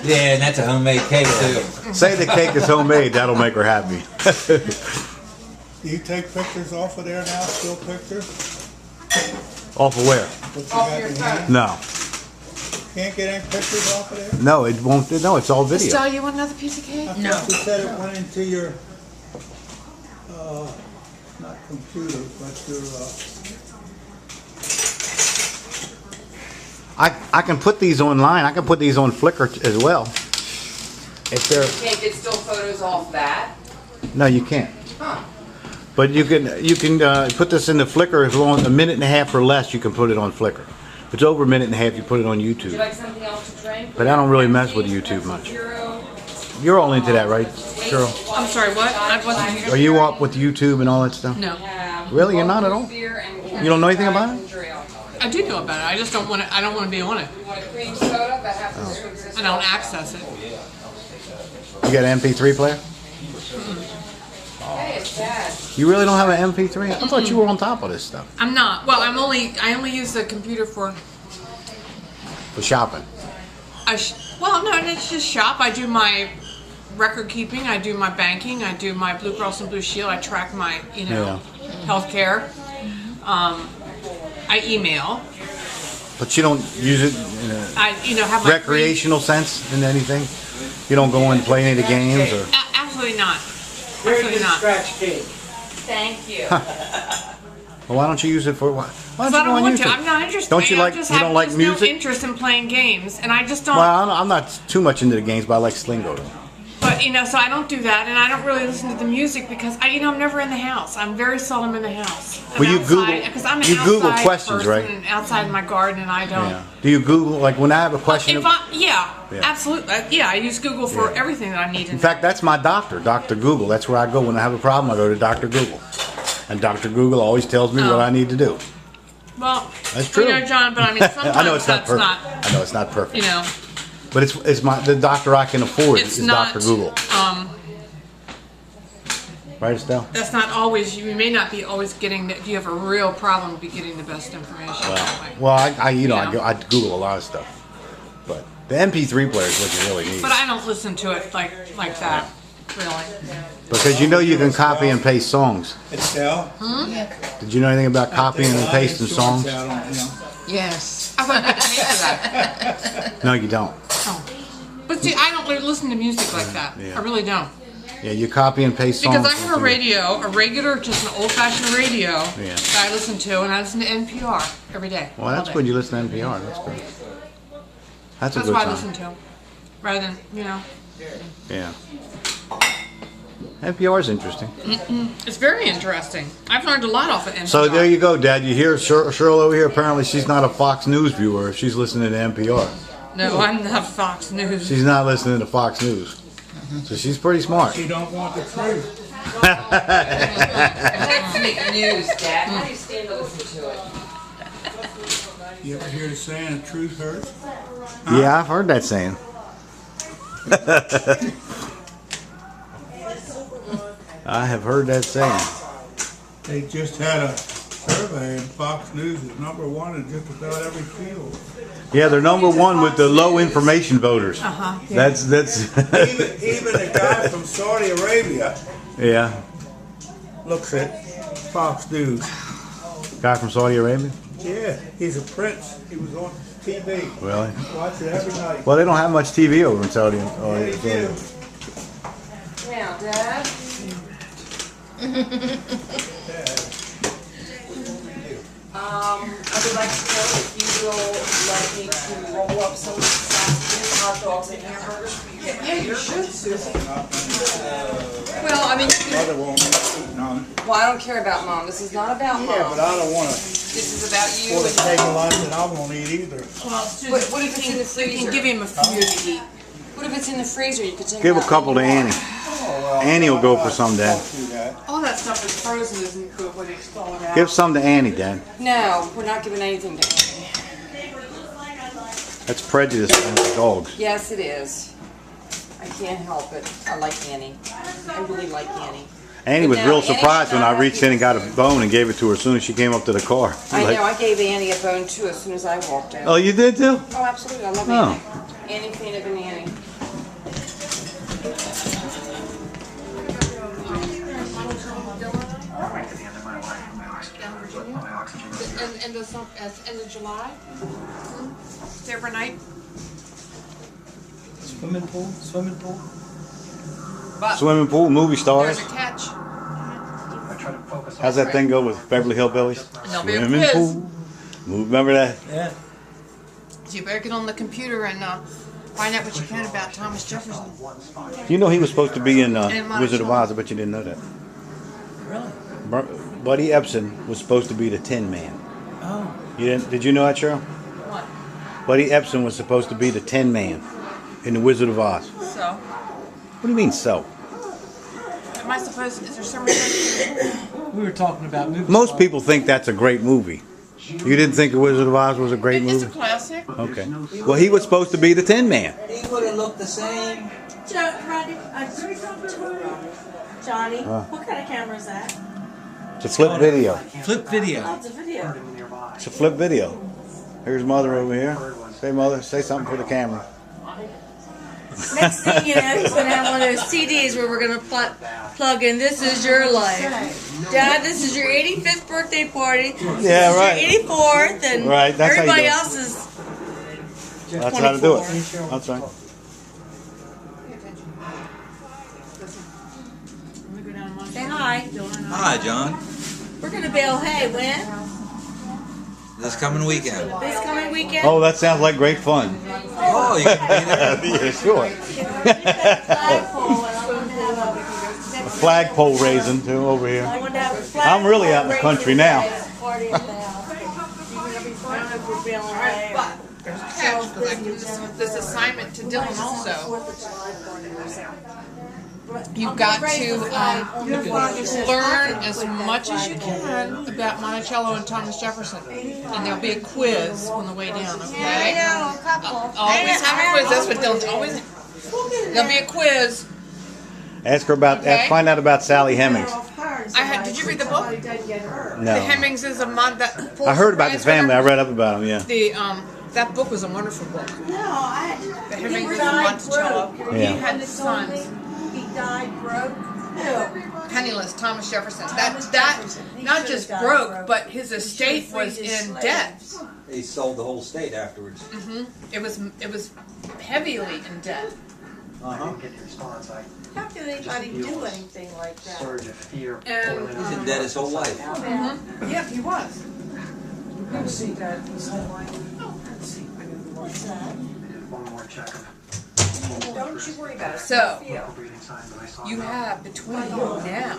Yeah, and that's a homemade cake too. Say the cake is homemade, that'll make her happy. Do you take pictures off of there now, still pictures? Off of where? What you Off got your in phone. hand? No. Can't get any pictures off of there? No, it won't. No, it's all video. Estelle, you want another piece of cake? I thought you said it went into your, not computer, but your, I can put these online. I can put these on Flickr as well. If they're Can't get still photos off that. no, you can't. Huh. But you can put this into Flickr as long as a minute and a half or less. You can put it on Flickr. If it's over a minute and a half, you put it on Would you YouTube. like something else to drink? But I don't really mess with YouTube much. Zero. You're all into that, right, Cheryl? I'm sorry, what? I wasn't here. Are you up with YouTube and all that stuff? No. Really? You're not at all? Beer and You don't know anything about it? ginger ale. I do know about it. I just don't want to. I don't want to be on it. You want a cream soda that has the sweetness? I don't access it. You got an MP3 player? Hey, it's bad. You really don't have an MP3? I thought you were on top of this stuff I'm not. Well, I only use the computer for. for shopping. Well, no, it's just shop. I do my record keeping. I do my banking. I do my Blue Cross and Blue Shield. I track my, health care. I email. But you don't use it in a I, have my recreational sense in anything? You don't go and play any of the games or? Absolutely not. Very Absolutely good not. scratch cake. Thank you. Well, why don't you use it for what? Why So I don't you don't go on want to. YouTube? I'm not interested. Don't you like? I just You don't have like just music? no interest in playing games, and I just don't. Well, I'm not too much into the games, but I like Slingo though. But so I don't do that, and I don't really listen to the music because I'm never in the house. I'm very seldom in the house. I'm Well, you outside, Google- because I'm an you Google outside questions, person right? And outside my garden, and I don't. Yeah. Do you Google like when I have a question? If Yeah. absolutely. I use Google for everything that I need to In know. fact, that's my doctor, Dr. Google. That's where I go when I have a problem. I go to Dr. Google, and Dr. Google always tells me what I need to do. Well, That's true. John, but I mean, sometimes I know it's not that's perfect. I know it's not perfect. not. But it's the doctor I can afford It's is not. Dr. Google. Right, Estelle? That's not always. You may not be always getting. If you have a real problem, be getting the best information. that way. Well, I Yeah. I Google a lot of stuff, but the MP3 player is what you really need But I don't listen to it like that, really. because you can copy and paste songs. Estelle? Did you know anything about copying and pasting songs? Out on him. Yes. I wouldn't get paid for that. No, you don't. But see, I don't really listen to music like that. Yeah. I really don't. Yeah, you copy and paste songs. Because I have a radio, a regular, just an old-fashioned radio Yeah. that I listen to, and I listen to NPR every day. Well, that's all good. day. You listen to NPR. That's good. That's a That's good what I time. listen to, rather than Yeah. NPR is interesting. It's very interesting. I've learned a lot off of NPR. So there you go, Dad. You hear Cheryl over here? Apparently, she's not a Fox News viewer if she's listening to NPR. No, I'm not Fox News. She's not listening to Fox News. So she's pretty smart. You don't want the truth. Ethnic news, Dad. How do you stand to listen to it? You ever hear the saying, the truth hurts? Yeah, I've heard that saying. I have heard that saying. They just had a survey and Fox News is number one in just about every field. Yeah, they're number one with the low information voters. That's Even the guy from Saudi Arabia yeah. looks at Fox News. Guy from Saudi Arabia. Yeah, he's a prince. He was on TV. Really? Watch it every night. Well, they don't have much TV over in Saudi. Yeah, he do. Now, Dad. I would like to know if you will like me to roll up some sausages, hot dogs, and hamburgers. Yeah, you should, Susan. Well, I mean, Mother won't eat none. well, I don't care about Mom. This is not about Yeah, but Mom. I don't want to This is about you. pour the And cake lunch and I won't eat either. what if it's in the You freezer? can give him a few to eat. What if it's in the freezer? You could take Give it a out couple to when you want. Annie. Annie will go for some, Dad. Don't do that. All that stuff is frozen isn't good when it's thawed out. Give some to Annie, Dad. No, we're not giving anything to Annie. That's prejudice against dogs. Yes, it is. I can't help it. I like Annie. I really like Annie. Annie was But real now, Annie's surprised when I not reached in and got a bone and gave it to her as soon as she came up to the car. I Like, know. I gave Annie a bone too as soon as I walked in. Oh, you did too? Oh, absolutely. I love Oh. Annie. Annie fainted in Annie. end of end of July. It's every night. Swimming pool. But Swimming pool, movie stars. there's a catch. How's that thing go with Beverly Hillbillies? There'll be a Swimming quiz. pool. Remember that? Yeah. So you better get on the computer and find out what you can about Thomas Jefferson. You know he was supposed to be in And Wizard of Monticello. Oz. I bet you didn't know that. Really? Buddy Epson was supposed to be the Tin Man. Oh. You didn't? Did you know that, Cheryl? What? Buddy Epson was supposed to be the Tin Man in the Wizard of Oz. So, What do you mean so? am I supposed? Is there some reason? We were talking about movies. Most people think that's a great movie. You didn't think the Wizard of Oz was a great It's a movie? classic. Okay. Well, he was supposed to be the Tin Man. He would have looked the same. Johnny, what kind of camera is that? It's a flip video. Flip video. Oh, it's a video. It's a flip video. Here's Mother over here. Say, Mother, say something for the camera. Next thing you know, he's gonna have one of those CDs where we're gonna plug in "This Is Your Life." Dad, this is your 85th birthday party. Yeah, right. This is your 84th, and Right, that's how you everybody do it. else is. That's how to do it. That's right. Say hi. Hi, John. We're gonna bale hay when? This coming weekend. This coming weekend. Oh, that sounds like great fun. Oh, you can be there. Yeah, sure. Flagpole, and I'm gonna have a Flagpole raising too over here. I want to have a flag. I'm really out in the country now. Party in the house. I don't know if we're baling hay. But there's a catch because I give this assignment to Dylan also. 4th of July party. You've got to learn as much as you can about Monticello and Thomas Jefferson, and there'll be a quiz on the way down. Okay? Always have a quiz. That's what Dylan's always. There'll be a quiz. Ask her about. Okay. Find out about Sally Hemings. Did you read the book? The No. Hemings is a that. I heard about the family. I read up about them. Yeah. The that book was a wonderful book. No, I The he Hemings is died Monticello. broke. Yeah. He had sons. He died broke. Who? Penniless, Thomas Jefferson. Thomas That Jefferson. He not should've just died broke, but his estate should've was freed his in slaves. debt. He sold the whole state afterwards. It was heavily in debt. Uh-huh. How can anybody do anything like that? And He's in debt his whole life. yeah, he was. What's that? Don't you worry about it. So you have between now,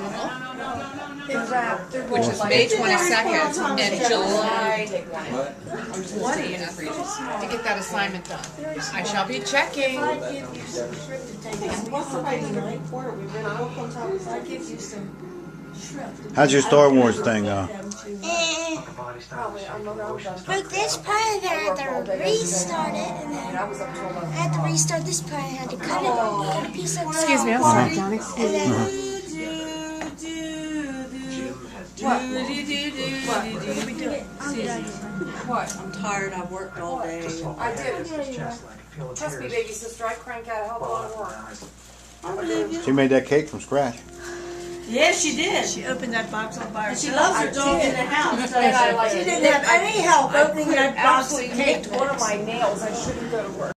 which is May 22nd, and July 20th, to get that assignment done. I shall be checking. I give you some shrimp to take. What's somebody's night quarter? We read a book on top of it. I give you some shrimp. To How's your Star Wars thing? For this part, I had to restart it, and then I had to restart this part. I had to cut a piece of. Excuse me, I'm sorry, Johnny. And then What? I'm tired. I worked all day. I did. Trust me, baby sister, I crank out a hell of a lot of work. I believe you. She made that cake from scratch. Yes, she did. She opened that box on fire. And she loves her dog in the house. And I like She it. didn't have any help opening that box of Absolutely cake. nicked one of my nails. I shouldn't go to work.